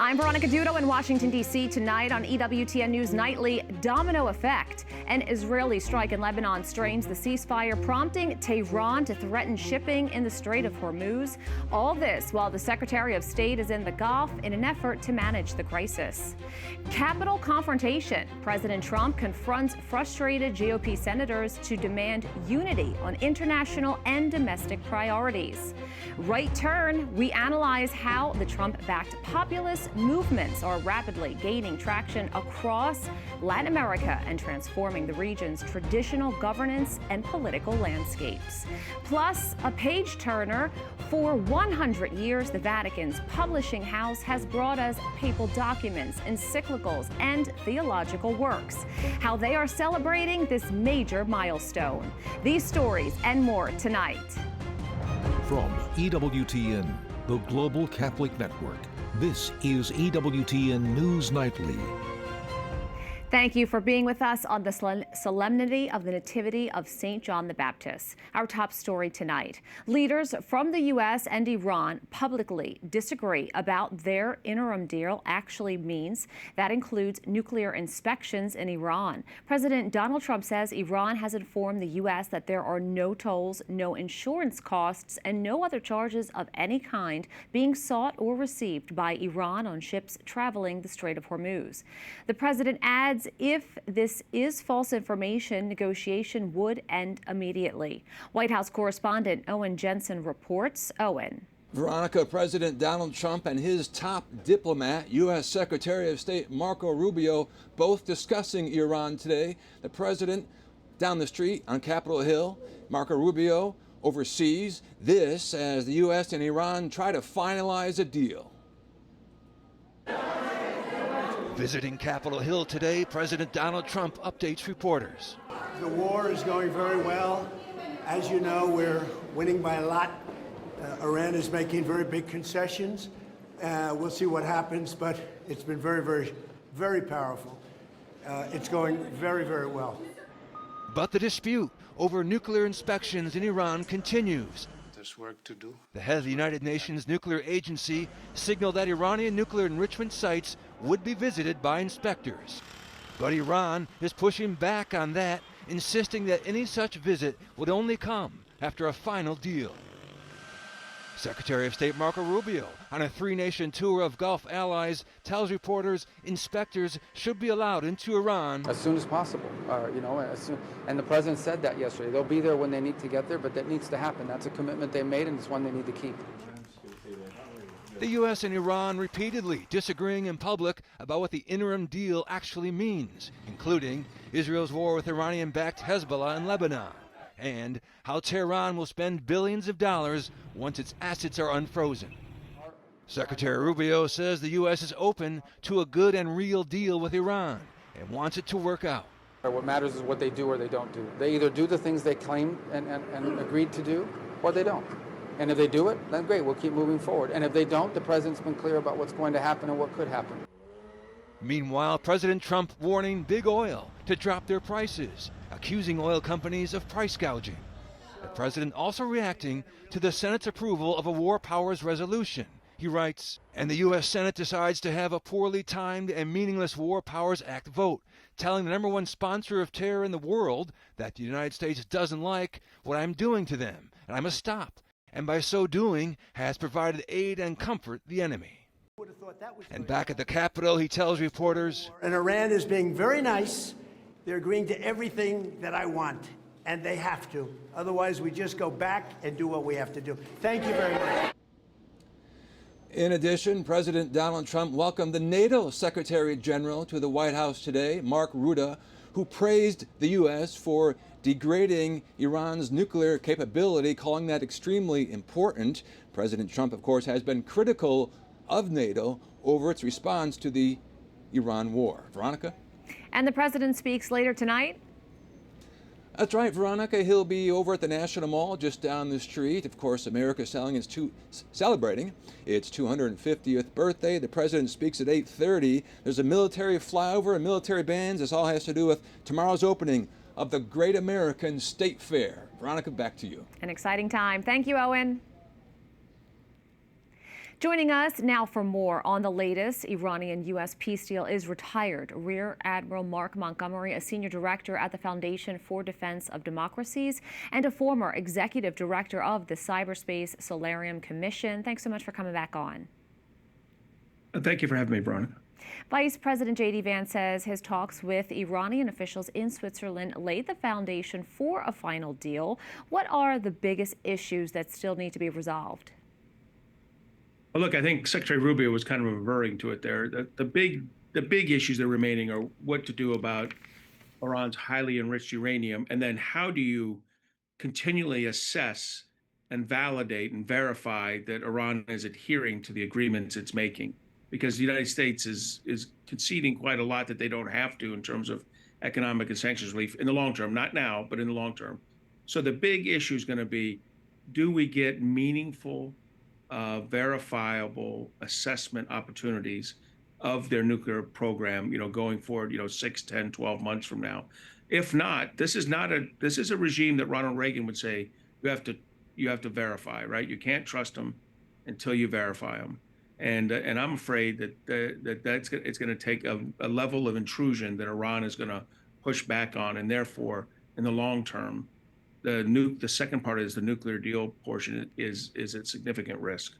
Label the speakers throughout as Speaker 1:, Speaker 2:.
Speaker 1: I'm Veronica Dudo in Washington, D.C. Tonight on EWTN News Nightly, domino effect. An Israeli strike in Lebanon strains the ceasefire, prompting Tehran to threaten shipping in the Strait of Hormuz. All this while the Secretary of State is in the Gulf in an effort to manage the crisis. Capitol confrontation. President Trump confronts frustrated GOP senators to demand unity on international and domestic priorities. Right Turn, we analyze how the Trump-backed populist movements are rapidly gaining traction across Latin America and transforming the region's traditional governance and political landscapes. Plus, a page-turner. For 100 years, the Vatican's Publishing House has brought us papal documents, encyclicals, and theological works. How they are celebrating this major milestone. These stories and more tonight.
Speaker 2: From EWTN, the Global Catholic Network, this is EWTN News Nightly.
Speaker 1: Thank you for being with us on the Solemnity of the Nativity of St. John the Baptist. Our top story tonight. Leaders from the U.S. and Iran publicly disagree about their interim deal actually means. That includes nuclear inspections in Iran. President Donald Trump says Iran has informed the U.S. that there are no tolls, no insurance costs, and no other charges of any kind being sought or received by Iran on ships traveling the Strait of Hormuz. The president adds, if this is false information, negotiation would end immediately. White House correspondent Owen Jensen reports. Owen.
Speaker 3: Veronica, President Donald Trump and his top diplomat, U.S. Secretary of State Marco Rubio, both discussing Iran today. The president down the street on Capitol Hill, Marco Rubio oversees this as the U.S. and Iran try to finalize a deal.
Speaker 4: Visiting Capitol Hill today, President Donald Trump updates reporters.
Speaker 5: The war is going very well. As you know, we're winning by a lot. Iran is making very big concessions. We'll see what happens, but it's been very, very, very powerful. It's going very, very well.
Speaker 4: But the dispute over nuclear inspections in Iran continues.
Speaker 5: There's work to do.
Speaker 4: The head of the United Nations Nuclear Agency signaled that Iranian nuclear enrichment sites would be visited by inspectors. But Iran is pushing back on that, insisting that any such visit would only come after a final deal. Secretary of State Marco Rubio, on a three-nation tour of Gulf allies, tells reporters inspectors should be allowed into Iran
Speaker 6: as soon as possible. And the president said that yesterday. They'll be there when they need to get there, but that needs to happen. That's a commitment they made, and it's one they need to keep.
Speaker 4: The U.S. and Iran repeatedly disagreeing in public about what the interim deal actually means, including Israel's war with Iranian-backed Hezbollah in Lebanon, and how Tehran will spend billions of dollars once its assets are unfrozen. Secretary Rubio says the U.S. is open to a good and real deal with Iran and wants it to work out.
Speaker 6: What matters is what they do or they don't do. They either do the things they claim and agreed to do, or they don't. And if they do it, then great, we'll keep moving forward. And if they don't, the president's been clear about what's going to happen and what could happen.
Speaker 4: Meanwhile, President Trump warning big oil to drop their prices, accusing oil companies of price gouging. The president also reacting to the Senate's approval of a War Powers resolution. He writes, and the U.S. Senate decides to have a poorly timed and meaningless War Powers Act vote, telling the number one sponsor of terror in the world that the United States doesn't like what I'm doing to them, and I must stop, and by so doing has provided aid and comfort the enemy. And back at the Capitol, he tells reporters,
Speaker 5: and Iran is being very nice. They're agreeing to everything that I want, and they have to. Otherwise, we just go back and do what we have to do. Thank you very much.
Speaker 3: In addition, President Donald Trump welcomed the NATO Secretary General to the White House today, Mark Rutte, who praised the U.S. for degrading Iran's nuclear capability, calling that extremely important. President Trump, of course, has been critical of NATO over its response to the Iran war. Veronica?
Speaker 1: And the president speaks later tonight.
Speaker 3: That's right, Veronica. He'll be over at the National Mall just down the street. Of course, America is celebrating its 250th birthday. The president speaks at 8:30. There's a military flyover and military bands. This all has to do with tomorrow's opening of the Great American State Fair. Veronica, back to you.
Speaker 1: An exciting time. Thank you, Owen. Joining us now for more on the latest Iranian-U.S. peace deal is retired Rear Admiral Mark Montgomery, a senior director at the Foundation for Defense of Democracies and a former executive director of the Cyberspace Solarium Commission. Thanks so much for coming back on.
Speaker 7: Thank you for having me, Veronica.
Speaker 1: Vice President J.D. Vance says his talks with Iranian officials in Switzerland laid the foundation for a final deal. What are the biggest issues that still need to be resolved?
Speaker 7: Well, look, I think Secretary Rubio was kind of referring to it there. The big issues that are remaining are what to do about Iran's highly enriched uranium, and then how do you continually assess and validate and verify that Iran is adhering to the agreements it's making? Because the United States is conceding quite a lot that they don't have to in terms of economic and sanctions relief in the long term, not now, but in the long term. So the big issue is going to be, do we get meaningful, verifiable assessment opportunities of their nuclear program, going forward, 6, 10, 12 months from now? If not, this is a regime that Ronald Reagan would say, you have to verify, right? You can't trust them until you verify them. And I'm afraid that it's going to take a level of intrusion that Iran is going to push back on, and therefore, in the long term, the second part is the nuclear deal portion is at significant risk.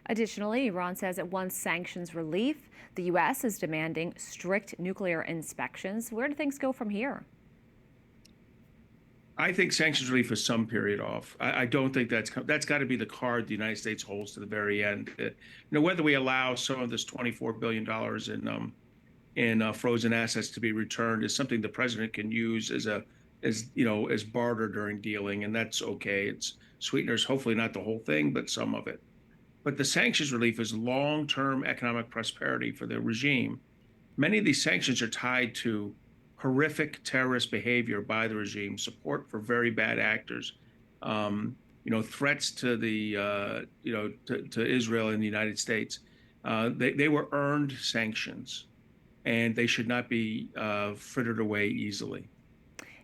Speaker 1: Additionally, Iran says it wants sanctions relief. The U.S. is demanding strict nuclear inspections. Where do things go from here?
Speaker 7: I think sanctions relief is some period off. I don't think that's got to be the card the United States holds to the very end. Whether we allow some of this $24 billion in frozen assets to be returned is something the president can use as barter during dealing, and that's okay. It's sweeteners, hopefully not the whole thing, but some of it. But the sanctions relief is long-term economic prosperity for the regime. Many of these sanctions are tied to horrific terrorist behavior by the regime, support for very bad actors, threats to the to Israel and the United States. They were earned sanctions, and they should not be frittered away easily.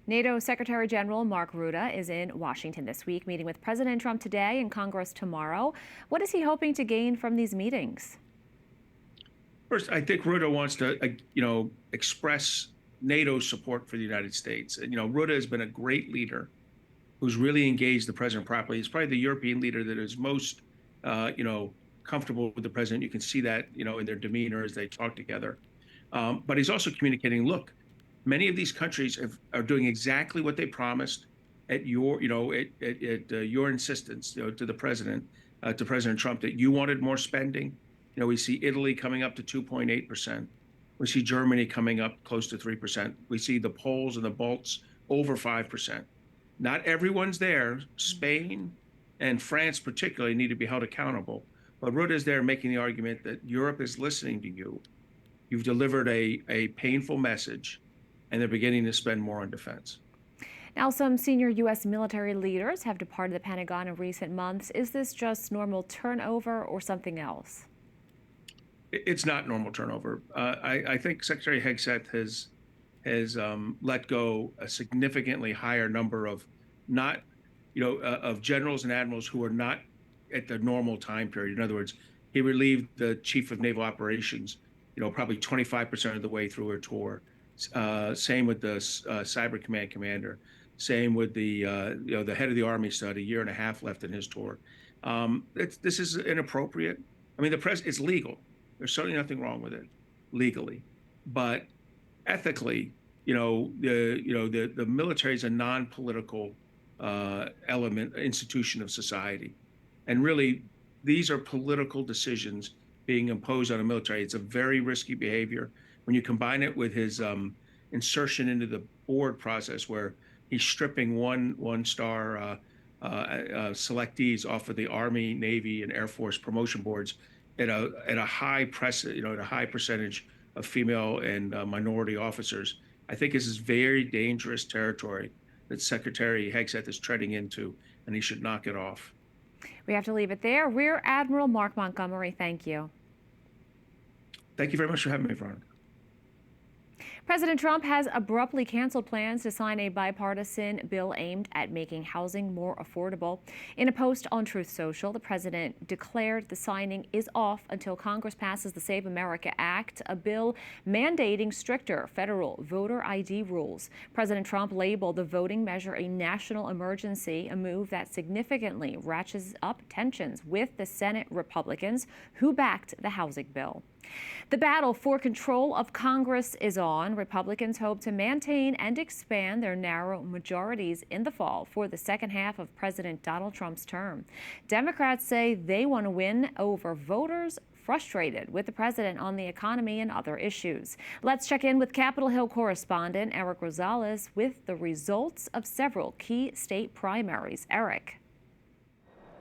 Speaker 1: NATO Secretary General Mark Rutte is in Washington this week, meeting with President Trump today and Congress tomorrow. What is he hoping to gain from these meetings?
Speaker 7: First, I think Rutte wants to, express NATO's support for the United States. And, Rutte has been a great leader who's really engaged the president properly. He's probably the European leader that is most, comfortable with the president. You can see that, in their demeanor as they talk together. But he's also communicating, look, many of these countries are doing exactly what they promised at your, your insistence, to the president, to President Trump, that you wanted more spending. We see Italy coming up to 2.8%. We see Germany coming up close to 3%. We see the Poles and the Balts over 5%. Not everyone's there. Spain and France particularly need to be held accountable. But Rutte is there making the argument that Europe is listening to you. You've delivered a painful message, and they're beginning to spend more on defense.
Speaker 1: Now, some senior U.S. military leaders have departed the Pentagon in recent months. Is this just normal turnover or something else?
Speaker 7: It's not normal turnover. I think Secretary Hegseth has let go a significantly higher number of of generals and admirals who are not at the normal time period. In other words, he relieved the chief of naval operations, probably 25% of the way through her tour. Same with the cyber command commander. Same with the the head of the army still had a year and a half left in his tour. This is inappropriate. I mean, it's legal. There's certainly nothing wrong with it legally, but ethically, the military is a non-political institution of society, and really, these are political decisions being imposed on the military. It's a very risky behavior. When you combine it with his insertion into the board process, where he's stripping one-star selectees off of the Army, Navy, and Air Force promotion boards at a high percentage of female and minority officers, I think this is very dangerous territory that Secretary Hegseth is treading into, and he should knock it off.
Speaker 1: We have to leave it there. Rear Admiral Mark Montgomery, thank you.
Speaker 7: Thank you very much for having me, Veronica.
Speaker 1: President Trump has abruptly canceled plans to sign a bipartisan bill aimed at making housing more affordable. In a post on Truth Social, the president declared the signing is off until Congress passes the Save America Act, a bill mandating stricter federal voter ID rules. President Trump labeled the voting measure a national emergency, a move that significantly ratchets up tensions with the Senate Republicans who backed the housing bill. The battle for control of Congress is on. Republicans hope to maintain and expand their narrow majorities in the fall for the second half of President Donald Trump's term. Democrats say they want to win over voters frustrated with the president on the economy and other issues. Let's check in with Capitol Hill correspondent Eric Rosales with the results of several key state primaries. Eric.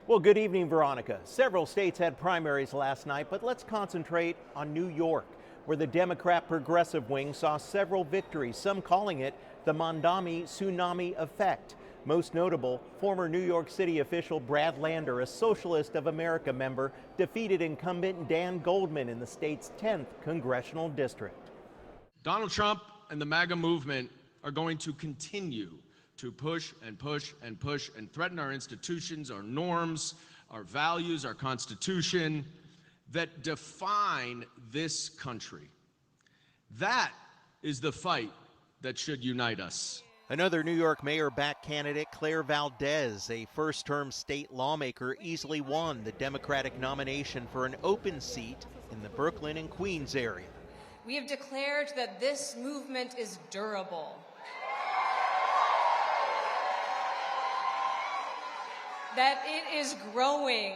Speaker 8: Well, good evening, Veronica. Several states had primaries last night, but let's concentrate on New York, where the Democrat progressive wing saw several victories, some calling it the Mondami tsunami effect. Most notable, former New York City official Brad Lander, a Socialist of America member, defeated incumbent Dan Goldman in the state's 10th congressional district.
Speaker 9: Donald Trump and the MAGA movement are going to continue to push and push and push and threaten our institutions, our norms, our values, our Constitution that define this country. That is the fight that should unite us.
Speaker 8: Another New York mayor-backed candidate, Claire Valdez, a first-term state lawmaker, easily won the Democratic nomination for an open seat in the Brooklyn and Queens area.
Speaker 10: We have declared that this movement is durable. That it is growing,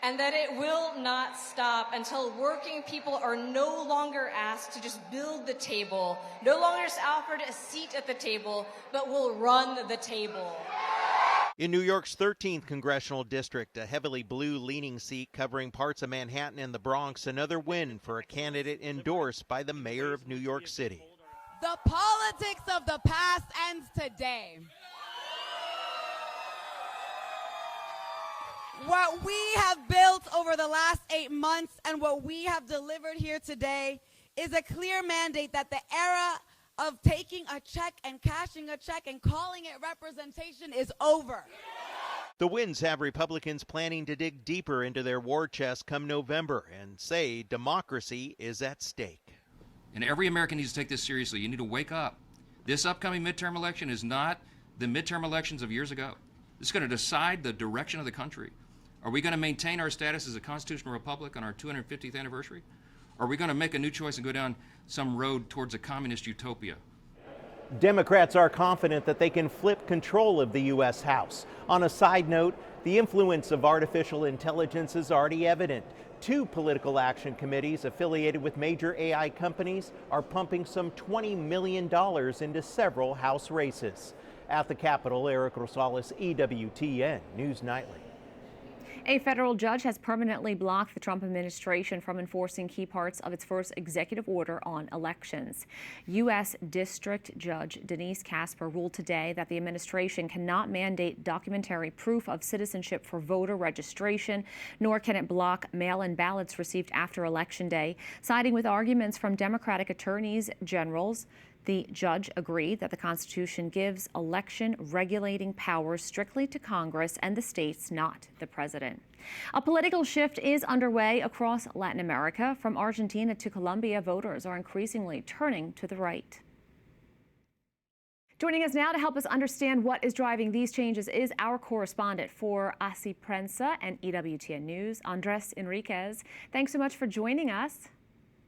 Speaker 10: and that it will not stop until working people are no longer asked to just build the table, no longer just offered a seat at the table, but will run the table.
Speaker 8: In New York's 13th congressional district, a heavily blue-leaning seat covering parts of Manhattan and the Bronx, another win for a candidate endorsed by the mayor of New York City.
Speaker 11: The politics of the past ends today. What we have built over the last 8 months and what we have delivered here today is a clear mandate that the era of taking a check and cashing a check and calling it representation is over.
Speaker 8: The wins have Republicans planning to dig deeper into their war chest come November and say democracy is at stake.
Speaker 12: And every American needs to take this seriously. You need to wake up. This upcoming midterm election is not the midterm elections of years ago. It's going to decide the direction of the country. Are we going to maintain our status as a constitutional republic on our 250th anniversary? Or are we going to make a new choice and go down some road towards a communist utopia?
Speaker 8: Democrats are confident that they can flip control of the U.S. House. On a side note, the influence of artificial intelligence is already evident. 2 political action committees affiliated with major AI companies are pumping some $20 million into several House races. At the Capitol, Eric Rosales, EWTN News Nightly.
Speaker 1: A federal judge has permanently blocked the Trump administration from enforcing key parts of its first executive order on elections. U.S. District Judge Denise Casper ruled today that the administration cannot mandate documentary proof of citizenship for voter registration, nor can it block mail-in ballots received after Election Day. Siding with arguments from Democratic attorneys generals, the judge agreed that the Constitution gives election regulating powers strictly to Congress and the states, not the president. A political shift is underway across Latin America. From Argentina to Colombia, voters are increasingly turning to the right. Joining us now to help us understand what is driving these changes is our correspondent for Así Prensa and EWTN News, Andres Enriquez. Thanks so much for joining us.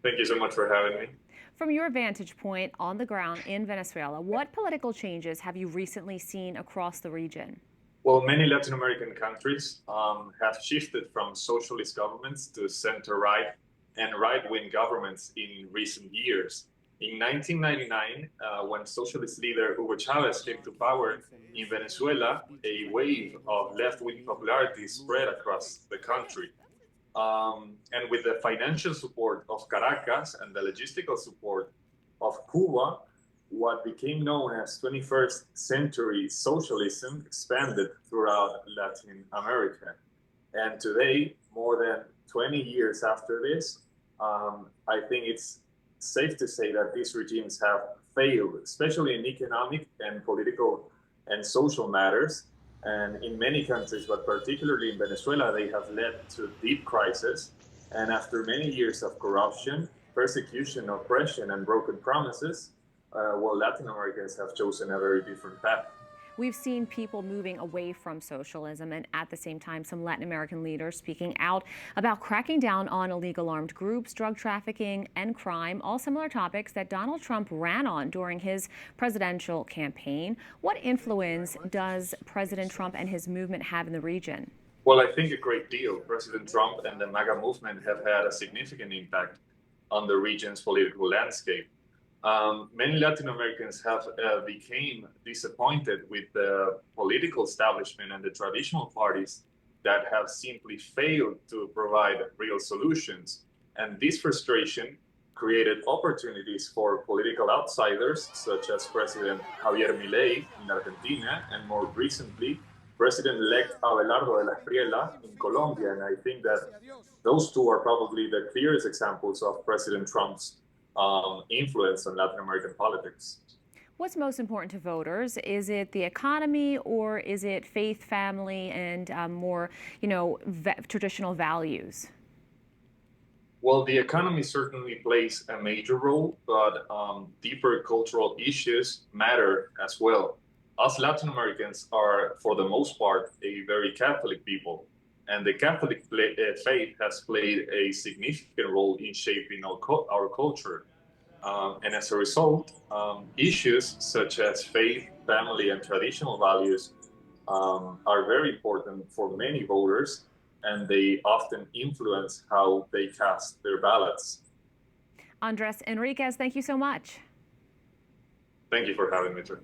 Speaker 13: Thank you so much for having me.
Speaker 1: From your vantage point on the ground in Venezuela, what political changes have you recently seen across the region?
Speaker 13: Well, many Latin American countries have shifted from socialist governments to center-right and right-wing governments in recent years. In 1999, when socialist leader Hugo Chavez came to power in Venezuela, a wave of left-wing popularity spread across the country. And with the financial support of Caracas and the logistical support of Cuba, what became known as 21st century socialism expanded throughout Latin America. And today, more than 20 years after this, I think it's safe to say that these regimes have failed, especially in economic and political and social matters. And in many countries, but particularly in Venezuela, they have led to deep crisis. And after many years of corruption, persecution, oppression, and broken promises, Latin Americans have chosen a very different path.
Speaker 1: We've seen people moving away from socialism, and at the same time, some Latin American leaders speaking out about cracking down on illegal armed groups, drug trafficking, and crime, all similar topics that Donald Trump ran on during his presidential campaign. What influence does President Trump and his movement have in the region?
Speaker 13: Well, I think a great deal. President Trump and the MAGA movement have had a significant impact on the region's political landscape. Many Latin Americans have become disappointed with the political establishment and the traditional parties that have simply failed to provide real solutions. And this frustration created opportunities for political outsiders, such as President Javier Milei in Argentina, and more recently, President-elect Abelardo de la Espriella in Colombia. And I think that those two are probably the clearest examples of President Trump's influence on Latin American politics.
Speaker 1: What's most important to voters? Is it the economy, or is it faith, family, and more, traditional values?
Speaker 13: Well, the economy certainly plays a major role, but deeper cultural issues matter as well. Us Latin Americans are, for the most part, a very Catholic people. And the Catholic faith has played a significant role in shaping our culture. And as a result, issues such as faith, family, and traditional values are very important for many voters, and they often influence how they cast their ballots.
Speaker 1: Andres Enriquez, thank you so much.
Speaker 13: Thank you for having me, too.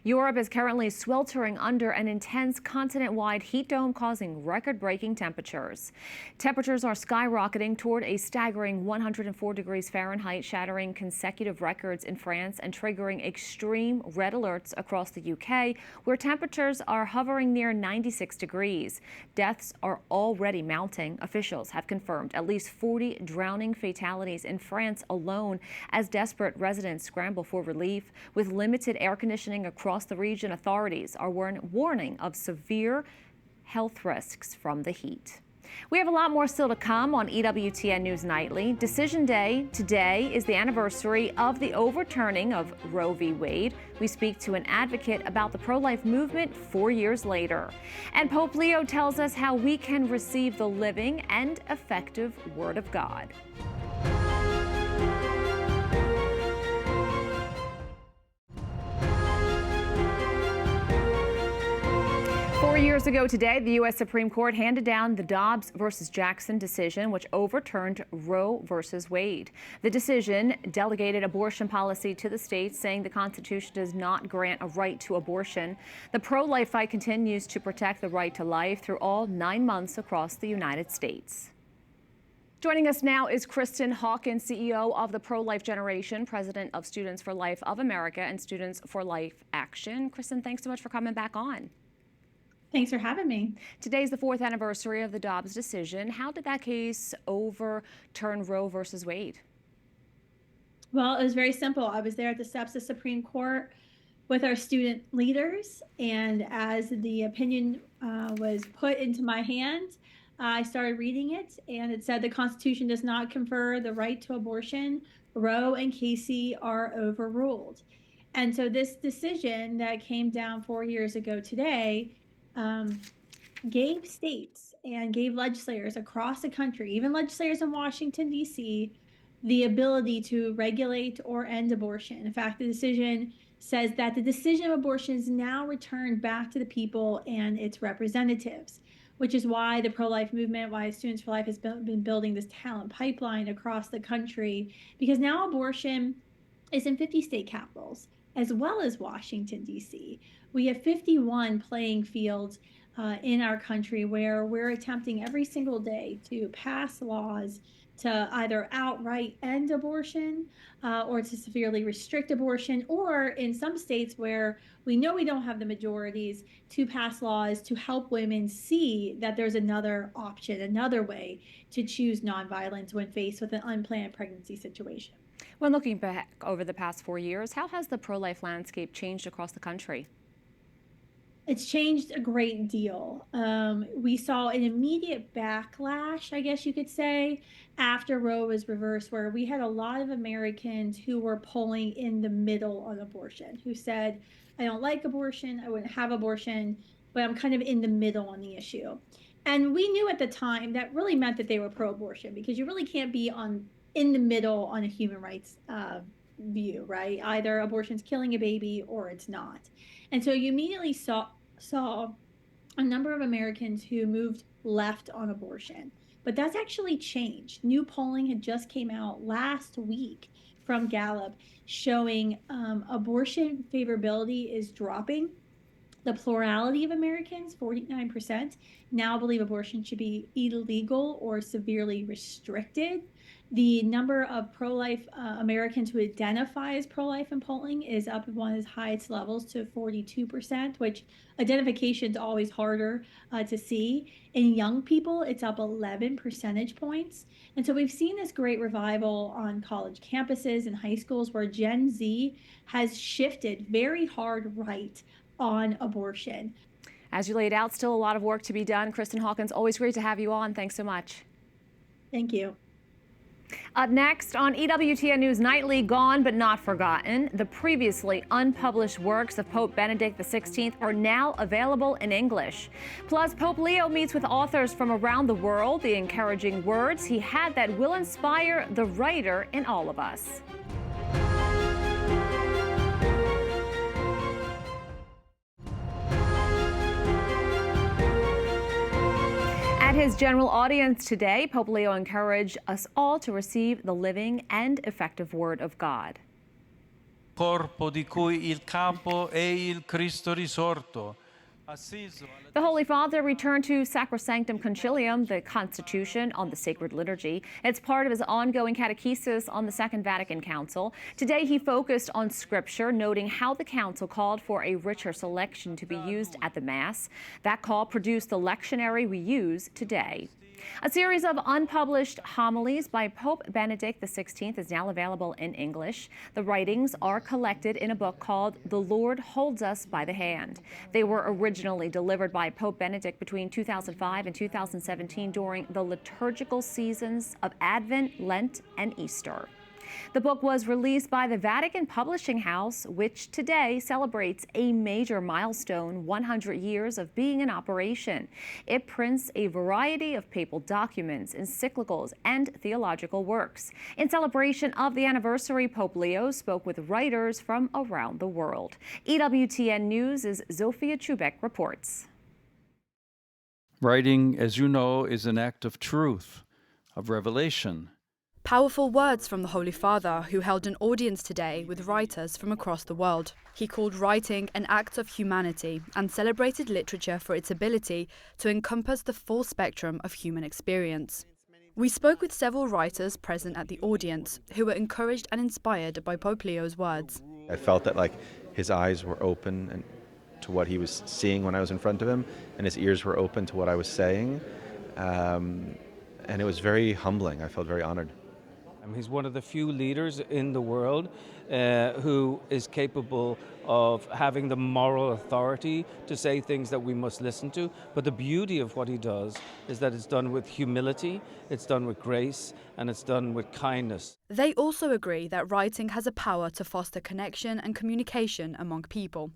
Speaker 1: Europe is currently sweltering under an intense continent-wide heat dome, causing record-breaking temperatures. Temperatures are skyrocketing toward a staggering 104 degrees Fahrenheit, shattering consecutive records in France and triggering extreme red alerts across the UK, where temperatures are hovering near 96 degrees. Deaths are already mounting. Officials have confirmed at least 40 drowning fatalities in France alone as desperate residents scramble for relief. With limited air conditioning across the region, authorities are warning of severe health risks from the heat. We have a lot more still to come on EWTN News Nightly. Decision Day today is the anniversary of the overturning of Roe v. Wade. We speak to an advocate about the pro-life movement 4 years later. And Pope Leo tells us how we can receive the living and effective Word of God. 4 years ago today, the U.S. Supreme Court handed down the Dobbs versus Jackson decision, which overturned Roe versus Wade. The decision delegated abortion policy to the states, saying the Constitution does not grant a right to abortion. The pro-life fight continues to protect the right to life through all 9 months across the United States. Joining us now is Kristan Hawkins, CEO of the Pro-Life Generation, president of Students for Life of America and Students for Life Action. Kristan, thanks so much for coming back on.
Speaker 14: Thanks for having me.
Speaker 1: Today's the 4th anniversary of the Dobbs decision. How did that case overturn Roe versus Wade?
Speaker 14: Well, it was very simple. I was there at the steps of the Supreme Court with our student leaders, and as the opinion was put into my hand, I started reading it, and it said the Constitution does not confer the right to abortion. Roe and Casey are overruled. And so this decision that came down 4 years ago today gave states and gave legislators across the country, even legislators in Washington, D.C., the ability to regulate or end abortion. In fact, the decision says that the decision of abortion is now returned back to the people and its representatives, which is why the pro-life movement, why Students for Life has been building this talent pipeline across the country, because now abortion is in 50 state capitals, as well as Washington, D.C. We have 51 playing fields in our country where we're attempting every single day to pass laws to either outright end abortion or to severely restrict abortion, or in some states where we know we don't have the majorities, to pass laws to help women see that there's another option, another way to choose nonviolence when faced with an unplanned pregnancy situation.
Speaker 1: When looking back over the past 4 years, how has the pro-life landscape changed across the country?
Speaker 14: It's changed a great deal. We saw an immediate backlash, I guess you could say, after Roe was reversed, where we had a lot of Americans who were polling in the middle on abortion, who said, I don't like abortion, I wouldn't have abortion, but I'm kind of in the middle on the issue. And we knew at the time that really meant that they were pro-abortion, because you really can't be in the middle on a human rights view, right? Either abortion's killing a baby or it's not. And so you immediately saw a number of Americans who moved left on abortion. But that's actually changed. New polling had just came out last week from Gallup showing abortion favorability is dropping. The plurality of Americans, 49%, now believe abortion should be illegal or severely restricted. The number of pro-life Americans who identify as pro-life in polling is up at one of its highest levels to 42%, which identification is always harder to see. In young people, it's up 11 percentage points. And so we've seen this great revival on college campuses and high schools where Gen Z has shifted very hard right on abortion.
Speaker 1: As you laid out, still a lot of work to be done. Kristan Hawkins, always great to have you on. Thanks so much.
Speaker 14: Thank you.
Speaker 1: Up next on EWTN News Nightly, gone but not forgotten. The previously unpublished works of Pope Benedict XVI are now available in English. Plus, Pope Leo meets with authors from around the world. The encouraging words he had that will inspire the writer in all of us. At his general audience today, Pope Leo encouraged us all to receive the living and effective Word of God.
Speaker 15: Corpo di cui il capo è il Cristo risorto.
Speaker 1: The Holy Father returned to Sacrosanctum Concilium, the Constitution on the Sacred Liturgy. It's part of his ongoing catechesis on the Second Vatican Council. Today he focused on Scripture, noting how the Council called for a richer selection to be used at the Mass. That call produced the lectionary we use today. A series of unpublished homilies by Pope Benedict XVI is now available in English. The writings are collected in a book called The Lord Holds Us by the Hand. They were originally delivered by Pope Benedict between 2005 and 2017 during the liturgical seasons of Advent, Lent, and Easter. The book was released by the Vatican Publishing House, which today celebrates a major milestone, 100 years of being in operation. It prints a variety of papal documents, encyclicals, and theological works. In celebration of the anniversary, Pope Leo spoke with writers from around the world. EWTN News' Zofia Chubek reports.
Speaker 15: Writing, as you know, is an act of truth, of revelation.
Speaker 16: Powerful words from the Holy Father, who held an audience today with writers from across the world. He called writing an act of humanity and celebrated literature for its ability to encompass the full spectrum of human experience. We spoke with several writers present at the audience who were encouraged and inspired by Pope Leo's words.
Speaker 17: I felt that his eyes were open and to what he was seeing when I was in front of him, and his ears were open to what I was saying. And it was very humbling. I felt very honored.
Speaker 15: He's one of the few leaders in the world who is capable of having the moral authority to say things that we must listen to. But the beauty of what he does is that it's done with humility, it's done with grace, and it's done with kindness.
Speaker 16: They also agree that writing has a power to foster connection and communication among people.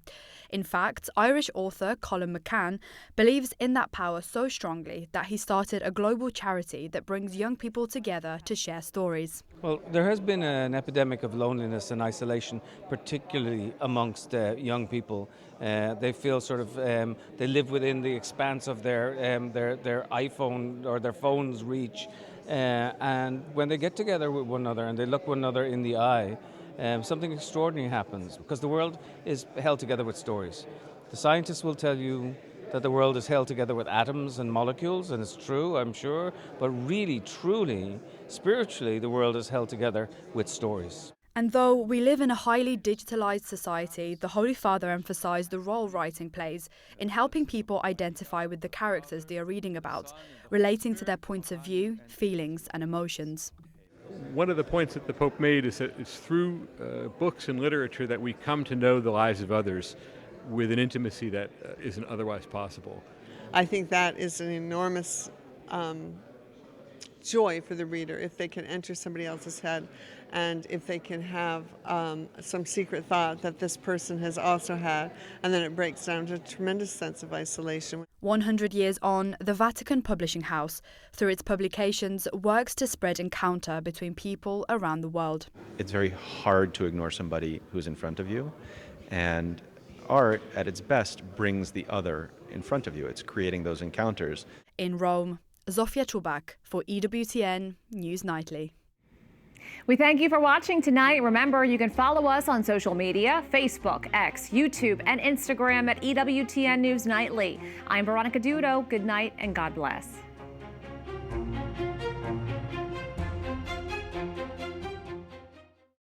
Speaker 16: In fact, Irish author Colin McCann believes in that power so strongly that he started a global charity that brings young people together to share stories.
Speaker 15: Well, there has been an epidemic of loneliness and isolation, particularly amongst young people. They feel they live within the expanse of their iPhone or their phone's reach. And when they get together with one another and they look one another in the eye, something extraordinary happens, because the world is held together with stories. The scientists will tell you that the world is held together with atoms and molecules, and it's true, I'm sure, but really, truly, spiritually, the world is held together with stories.
Speaker 16: And though we live in a highly digitalized society, the Holy Father emphasized the role writing plays in helping people identify with the characters they are reading about, relating to their points of view, feelings, and emotions.
Speaker 18: One of the points that the Pope made is that it's through books and literature that we come to know the lives of others with an intimacy that isn't otherwise possible.
Speaker 19: I think that is an enormous joy for the reader if they can enter somebody else's head and if they can have some secret thought that this person has also had, and then it breaks down to a tremendous sense of isolation.
Speaker 16: 100 years on, the Vatican Publishing House, through its publications, works to spread encounter between people around the world.
Speaker 17: It's very hard to ignore somebody who's in front of you, and art, at its best, brings the other in front of you. It's creating those encounters.
Speaker 16: In Rome, Zofia Czubak for EWTN News Nightly.
Speaker 1: We thank you for watching tonight. Remember, you can follow us on social media, Facebook, X, YouTube, and Instagram at EWTN News Nightly. I'm Veronica Dudo. Good night and God bless.